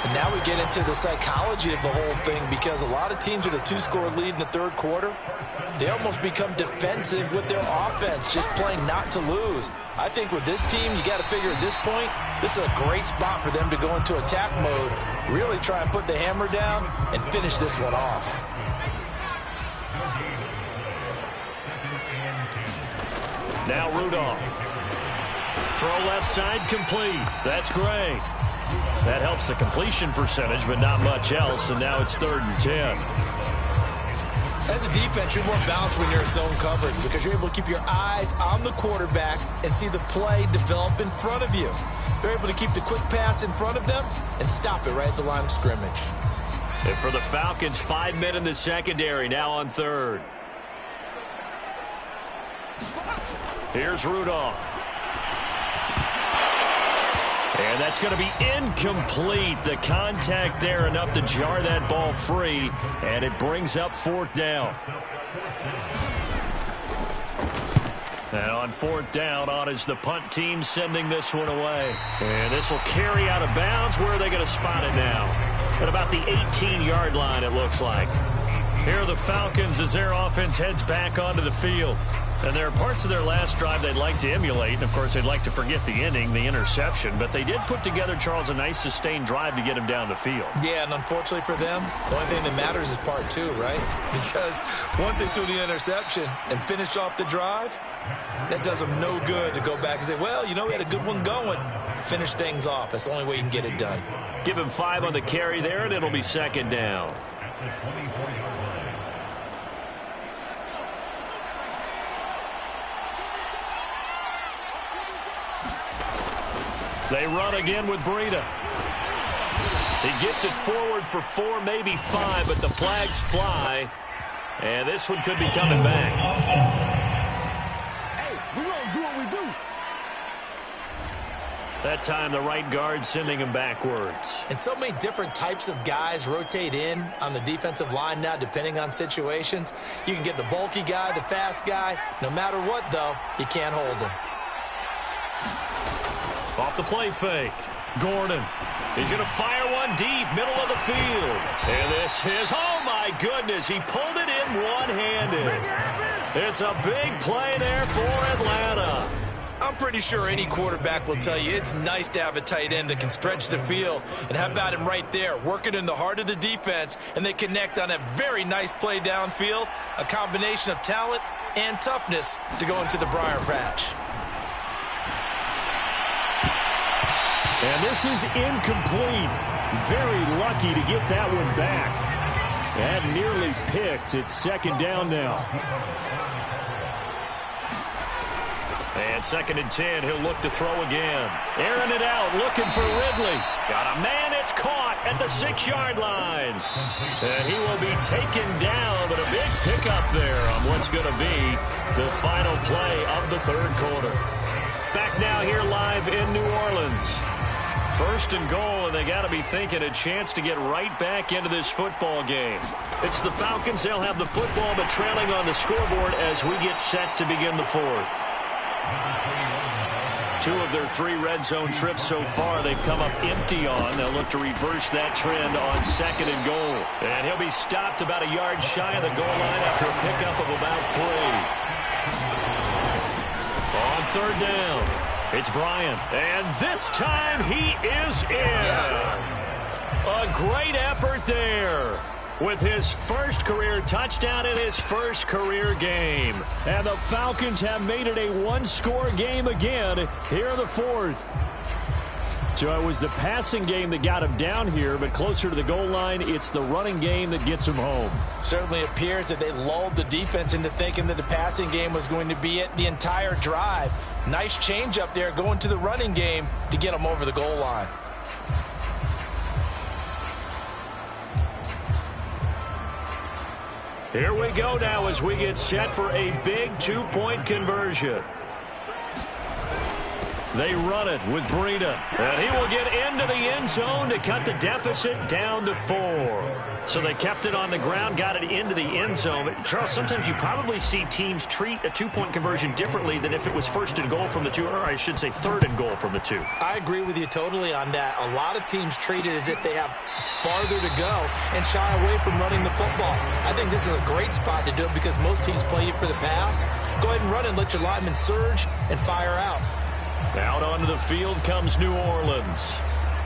And now we get into the psychology of the whole thing, because a lot of teams with a 2-score lead in the 3rd quarter, they almost become defensive with their offense, just playing not to lose. I think with this team, you got to figure at this point, this is a great spot for them to go into attack mode, really try and put the hammer down and finish this one off. Now Rudolph. Throw left side, complete. That's Gray. That helps the completion percentage, but not much else, and now it's 3rd and 10. As a defense, you're more balanced when you're in zone coverage, because you're able to keep your eyes on the quarterback and see the play develop in front of you. They're able to keep the quick pass in front of them and stop it right at the line of scrimmage. And for the Falcons, 5 men in the secondary, now on 3rd. Here's Rudolph. And that's going to be incomplete. The contact there enough to jar that ball free, and it brings up 4th down. And on 4th down, on is the punt team sending this one away. And this will carry out of bounds. Where are they going to spot it now? At about the 18-yard line, it looks like. Here are the Falcons as their offense heads back onto the field. And there are parts of their last drive they'd like to emulate. And, of course, they'd like to forget the inning, the interception. But they did put together, Charles, a nice sustained drive to get him down the field. Yeah, and unfortunately for them, the only thing that matters is part 2, right? Because once they threw the interception and finished off the drive, that does them no good to go back and say, well, we had a good one going. Finish things off. That's the only way you can get it done. Give him 5 on the carry there, and it'll be 2nd down. They run again with Breida. He gets it forward for 4, maybe 5, but the flags fly. And this one could be coming back. Hey, we're going to do what we do. That time, the right guard sending him backwards. And so many different types of guys rotate in on the defensive line now, depending on situations. You can get the bulky guy, the fast guy. No matter what, though, you can't hold him. Off the play fake. Gordon. He's going to fire one deep, middle of the field. And this is, oh my goodness, he pulled it in one-handed. It's a big play there for Atlanta. I'm pretty sure any quarterback will tell you it's nice to have a tight end that can stretch the field. And how about him right there, working in the heart of the defense, and they connect on a very nice play downfield, a combination of talent and toughness to go into the briar patch. And this is incomplete. Very lucky to get that one back. That nearly picked. It's second down now. And 2nd and 10, he'll look to throw again. Airing it out, looking for Ridley. Got a man, it's caught at the 6-yard line. And he will be taken down, but a big pickup there on what's going to be the final play of the 3rd quarter. Back now here live in New Orleans. 1st and goal, and they got to be thinking a chance to get right back into this football game. It's the Falcons. They'll have the football, but trailing on the scoreboard as we get set to begin the 4th. 2 of their 3 red zone trips so far they've come up empty on. They'll look to reverse that trend on 2nd and goal. And he'll be stopped about a yard shy of the goal line after a pickup of about 3. On 3rd down, it's Bryant. And this time he is in. Yes. A great effort there, with his first career touchdown in his first career game. And the Falcons have made it a 1-score game again here in the 4th. So it was the passing game that got him down here, but closer to the goal line, it's the running game that gets him home. Certainly appears that they lulled the defense into thinking that the passing game was going to be it the entire drive. Nice change up there going to the running game to get him over the goal line. Here we go now as we get set for a big 2-point conversion. They run it with Breida, and he will get into the end zone to cut the deficit down to 4. So they kept it on the ground, got it into the end zone. But Charles, sometimes you probably see teams treat a 2-point conversion differently than if it was 1st and goal from the 2, or I should say 3rd and goal from the 2. I agree with you totally on that. A lot of teams treat it as if they have farther to go and shy away from running the football. I think this is a great spot to do it because most teams play you for the pass. Go ahead and run and let your linemen surge and fire out. Out onto the field comes New Orleans.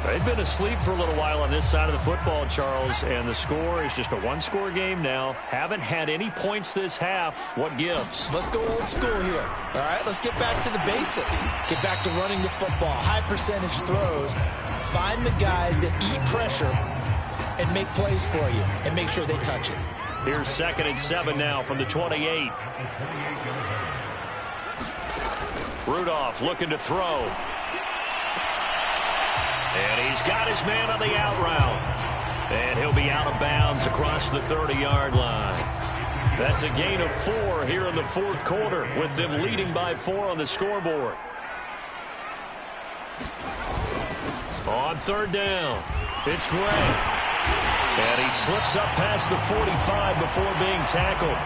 They've been asleep for a little while on this side of the football, Charles, and the score is just a 1-score game now. Haven't had any points this half. What gives? Let's go old school here. All right, let's get back to the basics. Get back to running the football, high percentage throws. Find the guys that eat pressure and make plays for you and make sure they touch it. Here's 2nd and 7 now from the 28. Rudolph looking to throw. And he's got his man on the out route. And he'll be out of bounds across the 30-yard line. That's a gain of 4 here in the 4th quarter, with them leading by 4 on the scoreboard. On 3rd down, it's Gray. And he slips up past the 45 before being tackled.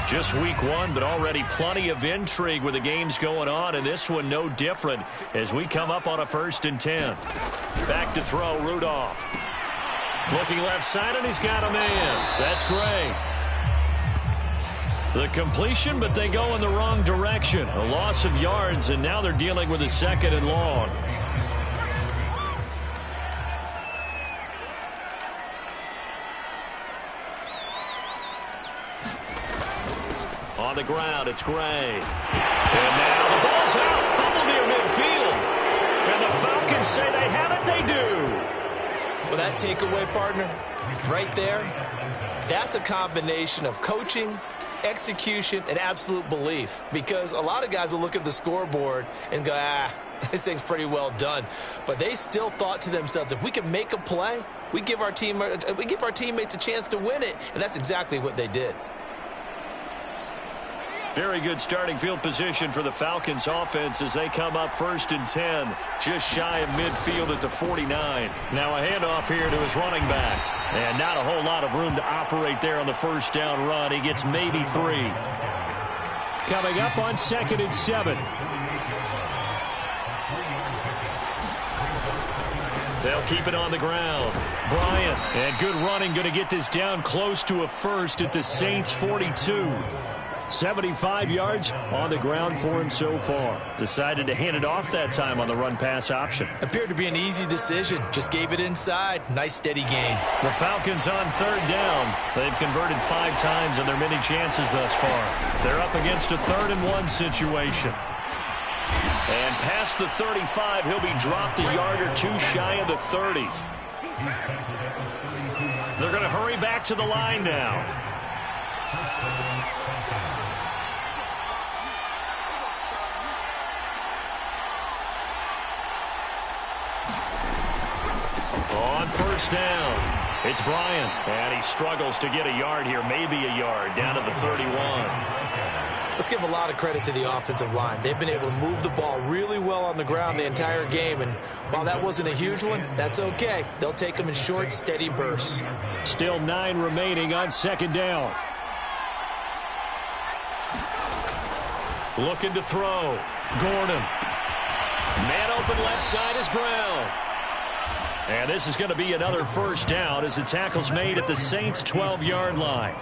Just week 1, but already plenty of intrigue with the games going on, and this one no different as we come up on a 1st and 10. Back to throw, Rudolph. Looking left side, and he's got a man. That's Gray. The completion, but they go in the wrong direction. A loss of yards, and now they're dealing with a 2nd and long. On the ground, it's Gray. And now the ball's out. Fumble near midfield. And the Falcons say they have it. They do. Well, that takeaway, partner, right there, that's a combination of coaching execution, and absolute belief. Because a lot of guys will look at the scoreboard and go, this thing's pretty well done. But they still thought to themselves, if we can make a play, we give our teammates a chance to win it. And that's exactly what they did. Very good starting field position for the Falcons offense as they come up 1st and 10, just shy of midfield at the 49. Now a handoff here to his running back. And not a whole lot of room to operate there on the first down run. He gets maybe 3. Coming up on 2nd and 7. They'll keep it on the ground. Bryant, and good running, going to get this down close to a first at the Saints 42. 75 yards on the ground for him so far. Decided to hand it off that time on the run-pass option. Appeared to be an easy decision. Just gave it inside. Nice, steady gain. The Falcons on 3rd down. They've converted 5 times on their many chances thus far. They're up against a 3rd and 1 situation. And past the 35, he'll be dropped a yard or 2 shy of the 30. They're going to hurry back to the line now. On 1st down, it's Bryant, and he struggles to get a yard here, maybe a yard, down to the 31. Let's give a lot of credit to the offensive line. They've been able to move the ball really well on the ground the entire game, and while that wasn't a huge one, that's okay. They'll take them in short, steady bursts. Still 9 remaining on 2nd down. Looking to throw. Gordon. Man open left side is Brown. And this is going to be another 1st down as the tackle's made at the Saints' 12-yard line.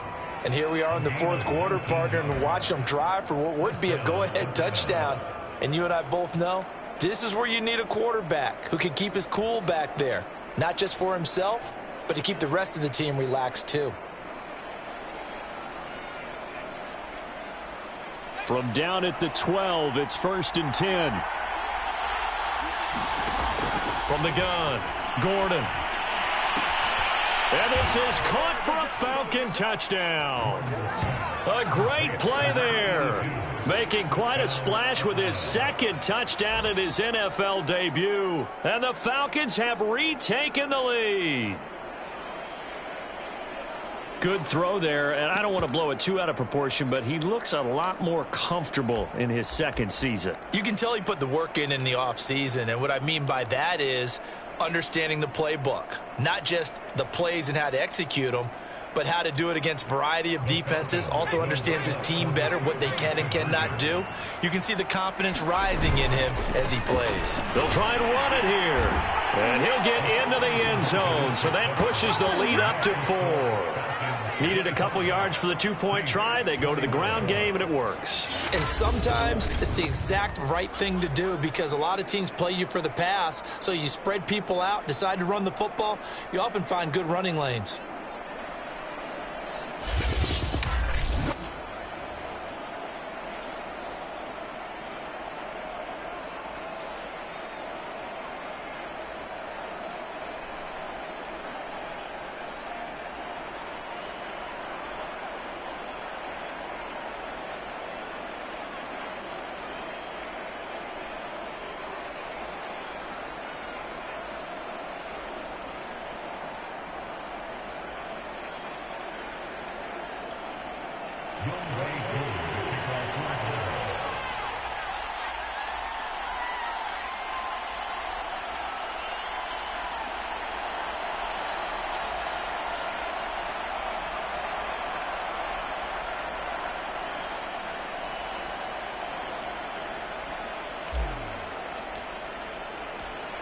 And here we are in the 4th quarter, partner, and watch them drive for what would be a go-ahead touchdown. And you and I both know this is where you need a quarterback who can keep his cool back there, not just for himself, but to keep the rest of the team relaxed too. From down at the 12, it's 1st and 10. From the gun, Gordon. And this is caught for a Falcon touchdown. A great play there. Making quite a splash with his 2nd touchdown in his NFL debut. And the Falcons have retaken the lead. Good throw there, and I don't want to blow it too out of proportion, but he looks a lot more comfortable in his 2nd season. You can tell he put the work in the offseason, and what I mean by that is understanding the playbook. Not just the plays and how to execute them, but how to do it against a variety of defenses. Also understands his team better, what they can and cannot do. You can see the confidence rising in him as he plays. They'll try and run it here, and he'll get into the end zone, so that pushes the lead up to 4. Needed a couple yards for the 2-point try. They go to the ground game, and it works. And sometimes it's the exact right thing to do because a lot of teams play you for the pass, so you spread people out, decide to run the football. You often find good running lanes.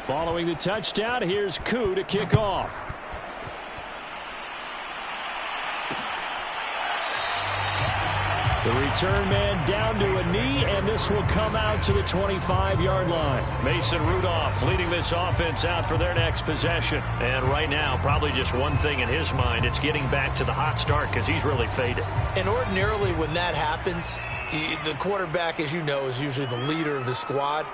Following the touchdown, here's Koo to kick off. The return man down to a knee, and this will come out to the 25-yard line. Mason Rudolph leading this offense out for their next possession. And right now, probably just one thing in his mind. It's getting back to the hot start because he's really faded. And ordinarily when that happens, The quarterback, as you know, is usually the leader of the squad.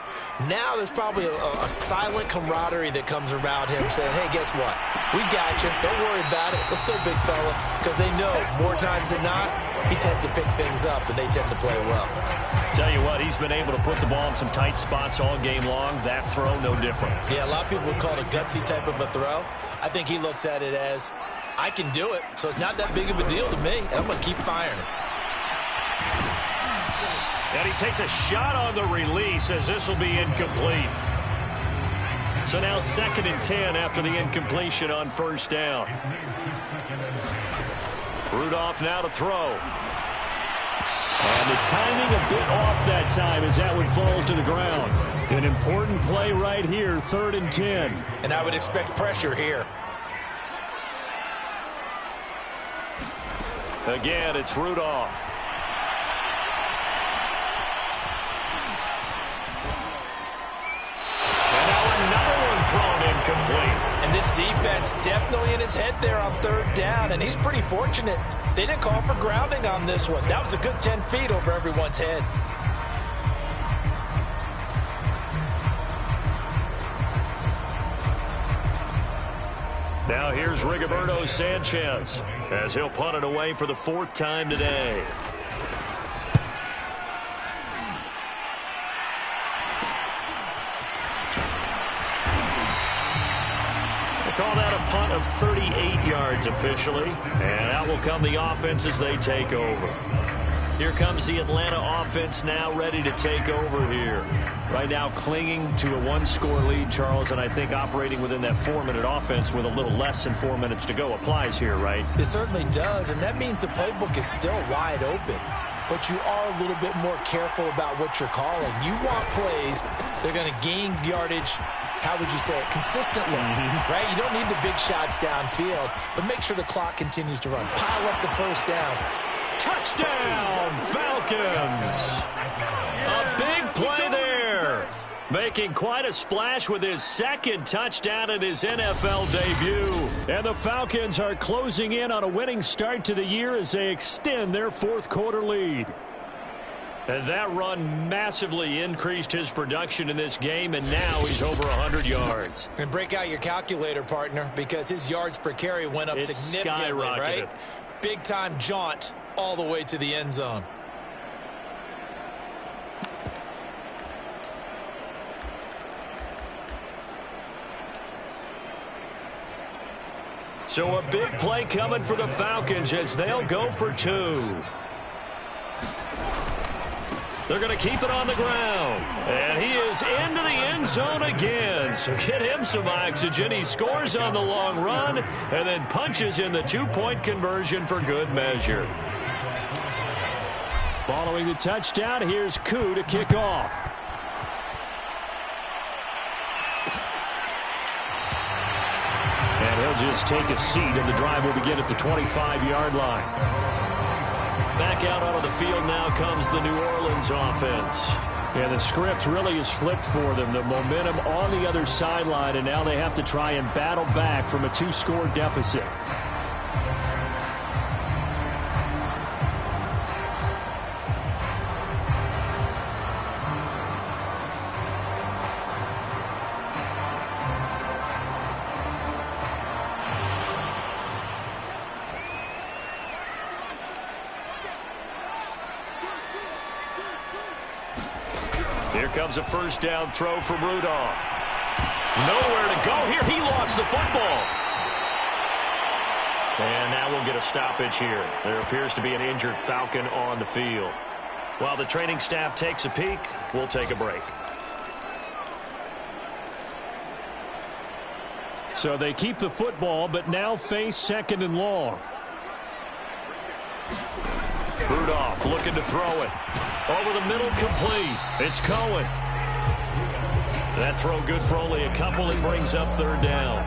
Now there's probably a silent camaraderie that comes around him saying, hey, guess what? We got you. Don't worry about it. Let's go, big fella. Because they know more times than not, he tends to pick things up, and they tend to play well. Tell you what, he's been able to put the ball in some tight spots all game long. That throw, no different. Yeah, a lot of people would call it a gutsy type of a throw. I think he looks at it as, I can do it, so it's not that big of a deal to me, and I'm going to keep firing. And he takes a shot on the release as this will be incomplete. So now 2nd and 10 after the incompletion on first down. Rudolph now to throw. And the timing a bit off that time as that one falls to the ground. An important play right here, 3rd and 10. And I would expect pressure here. Again, it's Rudolph. Incomplete. And this defense definitely in his head there on 3rd down, and he's pretty fortunate. They didn't call for grounding on this one. That was a good 10 feet over everyone's head. Now here's Rigoberto Sanchez as he'll punt it away for the 4th time today. Call that a punt of 38 yards officially. And out will come the offense as they take over. Here comes the Atlanta offense now ready to take over here. Right now clinging to a 1-score lead, Charles, and I think operating within that 4-minute offense with a little less than 4 minutes to go applies here, right? It certainly does, and that means the playbook is still wide open. But you are a little bit more careful about what you're calling. You want plays that are going to gain yardage, how would you say it, consistently, right? You don't need the big shots downfield, but make sure the clock continues to run. Pile up the first downs. Touchdown, Falcons! A big play there. Making quite a splash with his 2nd touchdown in his NFL debut. And the Falcons are closing in on a winning start to the year as they extend their 4th quarter lead. And that run massively increased his production in this game, and now he's over 100 yards. And break out your calculator, partner, because his yards per carry went up significantly, right? Big-time jaunt all the way to the end zone. So a big play coming for the Falcons as they'll go for 2. They're going to keep it on the ground. And he is into the end zone again. So get him some oxygen. He scores on the long run and then punches in the 2-point conversion for good measure. Following the touchdown, here's Koo to kick off. And he'll just take a seat, and the drive will begin at the 25-yard line. Back out onto the field now comes the New Orleans offense. And the script really is flipped for them. The momentum on the other sideline, and now they have to try and battle back from a 2-score deficit. Here comes a 1st down throw from Rudolph. Nowhere to go here. He lost the football. And now we'll get a stoppage here. There appears to be an injured Falcon on the field. While the training staff takes a peek, we'll take a break. So they keep the football, but now face 2nd and long. Rudolph looking to throw it. Over the middle, complete. It's Cohen. That throw good for only a couple. It brings up 3rd down.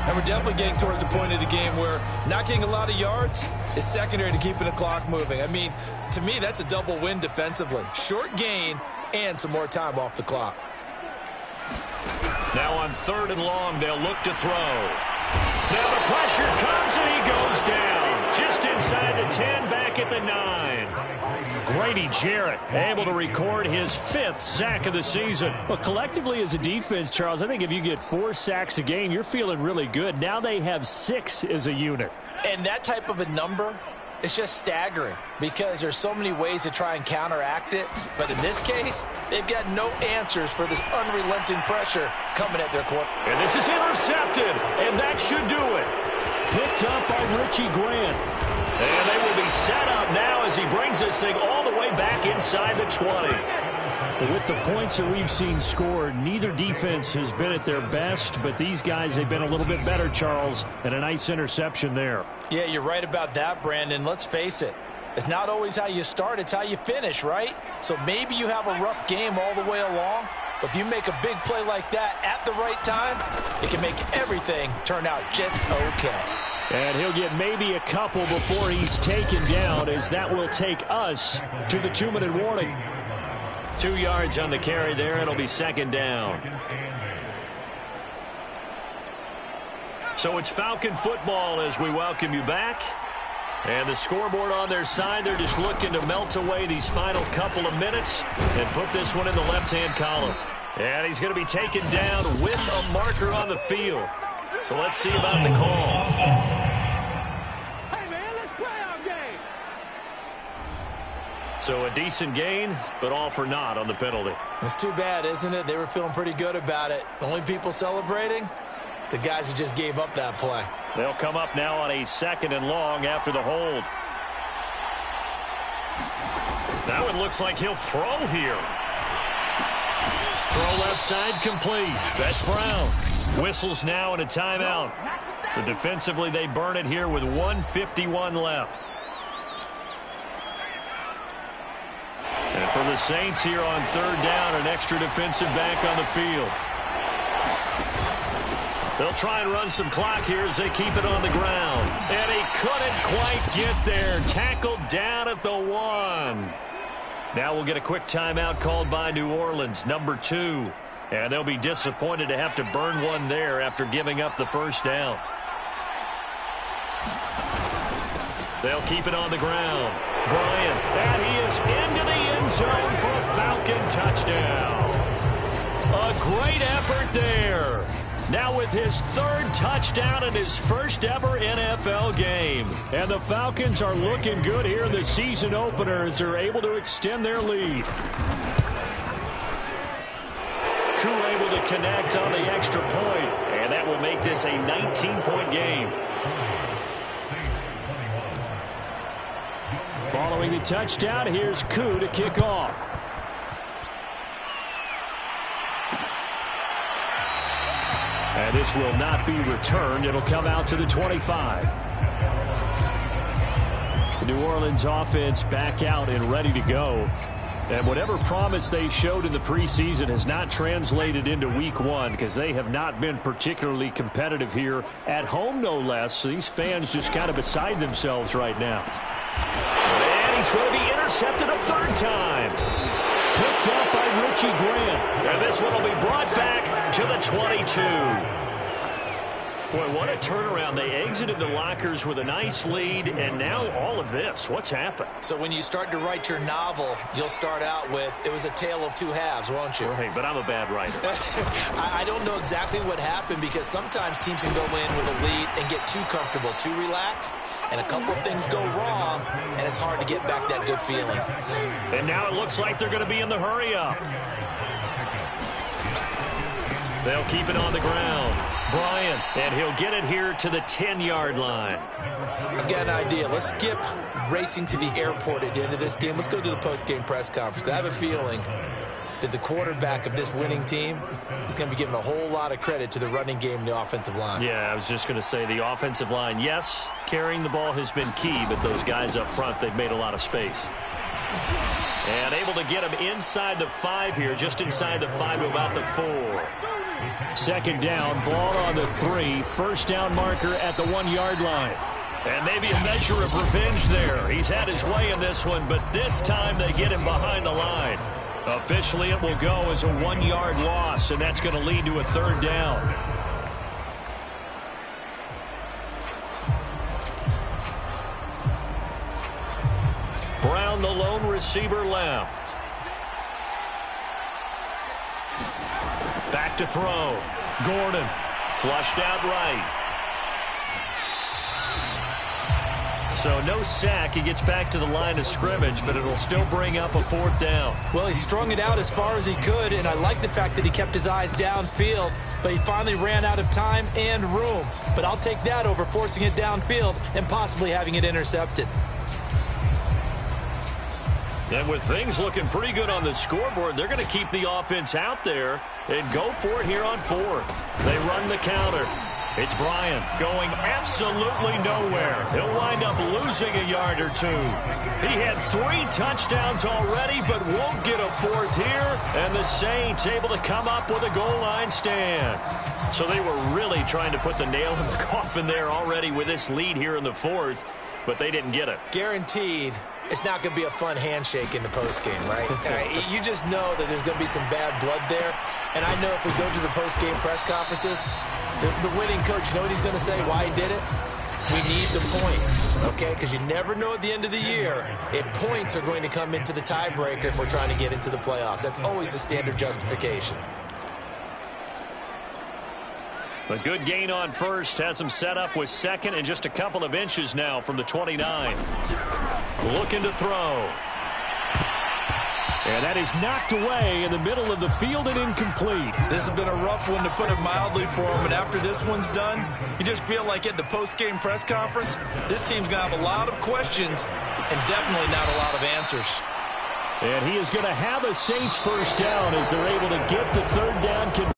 And we're definitely getting towards the point of the game where not getting a lot of yards is secondary to keeping the clock moving. I mean, to me, that's a double win defensively. Short gain and some more time off the clock. Now on 3rd and long, they'll look to throw. Now the pressure comes and he goes down. Just inside the 10, back at the 9. Grady Jarrett able to record his 5th sack of the season. Well, collectively as a defense, Charles, I think if you get 4 sacks a game, you're feeling really good. Now they have 6 as a unit. And that type of a number, it's just staggering because there's so many ways to try and counteract it. But in this case, they've got no answers for this unrelenting pressure coming at their quarterback. And this is intercepted, and that should do it. Picked up by Richie Grant. And they will be set up now as he brings this thing all the way back inside the 20. With the points that we've seen scored, neither defense has been at their best, but these guys, they've been a little bit better, Charles, and a nice interception there. Yeah, you're right about that, Brandon. Let's face it. It's not always how you start, it's how you finish, right? So maybe you have a rough game all the way along, but if you make a big play like that at the right time, it can make everything turn out just okay. And he'll get maybe a couple before he's taken down, as that will take us to the 2-minute warning. 2 yards on the carry there. It'll be 2nd down. So it's Falcon football as we welcome you back. And the scoreboard on their side, they're just looking to melt away these final couple of minutes and put this one in the left-hand column. And he's going to be taken down with a marker on the field. So let's see about the call. Hey, man, let's play our game. So a decent gain, but all for naught on the penalty. It's too bad, isn't it? They were feeling pretty good about it. The only people celebrating, the guys who just gave up that play. They'll come up now on a 2nd and long after the hold. That one looks like he'll throw here. Throw left side complete. That's Brown. Whistles now and a timeout. So defensively they burn it here with 1:51 left. And for the Saints here on 3rd down, an extra defensive back on the field. They'll try and run some clock here as they keep it on the ground. And he couldn't quite get there. Tackled down at the 1. Now we'll get a quick timeout called by New Orleans, number 2. And they'll be disappointed to have to burn one there after giving up the 1st down. They'll keep it on the ground. Bryant, and he is into the end zone for a Falcon touchdown. A great effort there. Now with his 3rd touchdown in his 1st ever NFL game. And the Falcons are looking good here in the season opener as they're able to extend their lead. Koo able to connect on the extra point, and that will make this a 19-point game. Following the touchdown, here's Koo to kick off. And this will not be returned. It'll come out to the 25. The New Orleans offense back out and ready to go. And whatever promise they showed in the preseason has not translated into week 1 because they have not been particularly competitive here at home, no less. So these fans just kind of beside themselves right now. And he's going to be intercepted a 3rd time. Picked up by Richie Grant. And this one will be brought back to the 22. Boy, what a turnaround. They exited the lockers with a nice lead, and now all of this. What's happened? So when you start to write your novel, you'll start out with, it was a tale of 2 halves, won't you? Right, but I'm a bad writer. I don't know exactly what happened because sometimes teams can go in with a lead and get too comfortable, too relaxed, and a couple of things go wrong, and it's hard to get back that good feeling. And now it looks like they're going to be in the hurry-up. They'll keep it on the ground. Bryant, and he'll get it here to the 10-yard line. I've got an idea. Let's skip racing to the airport at the end of this game. Let's go to the post-game press conference. I have a feeling that the quarterback of this winning team is going to be given a whole lot of credit to the running game and the offensive line. Yeah, I was just going to say the offensive line, yes, carrying the ball has been key, but those guys up front, they've made a lot of space. And able to get him inside the 5 here, just inside the 5 to about the 4. 2nd down, ball on the 3. 1st down marker at the 1-yard line. And maybe a measure of revenge there. He's had his way in this one, but this time they get him behind the line. Officially, it will go as a 1-yard loss, and that's going to lead to a 3rd down. Brown down, the lone receiver left. Back to throw. Gordon flushed out right. So no sack. He gets back to the line of scrimmage, but it'll still bring up a 4th down. Well, he strung it out as far as he could, and I like the fact that he kept his eyes downfield, but he finally ran out of time and room. But I'll take that over forcing it downfield and possibly having it intercepted. And with things looking pretty good on the scoreboard, they're going to keep the offense out there and go for it here on 4th. They run the counter. It's Bryant going absolutely nowhere. He'll wind up losing a yard or 2. He had 3 touchdowns already, but won't get a 4th here. And the Saints able to come up with a goal line stand. So they were really trying to put the nail in the coffin there already with this lead here in the 4th, but they didn't get it. Guaranteed. It's not going to be a fun handshake in the postgame, right? You just know that there's going to be some bad blood there. And I know if we go to the postgame press conferences, the winning coach, you know what he's going to say, why he did it? We need the points, okay? Because you never know at the end of the year if points are going to come into the tiebreaker if we're trying to get into the playoffs. That's always the standard justification. A good gain on first has him set up with 2nd and just a couple of inches now from the 29. Looking to throw. And that is knocked away in the middle of the field and incomplete. This has been a rough one, to put it mildly, for him. And after this one's done, you just feel like at the post-game press conference, this team's going to have a lot of questions and definitely not a lot of answers. And he is going to have a Saints 1st down as they're able to get the 3rd down.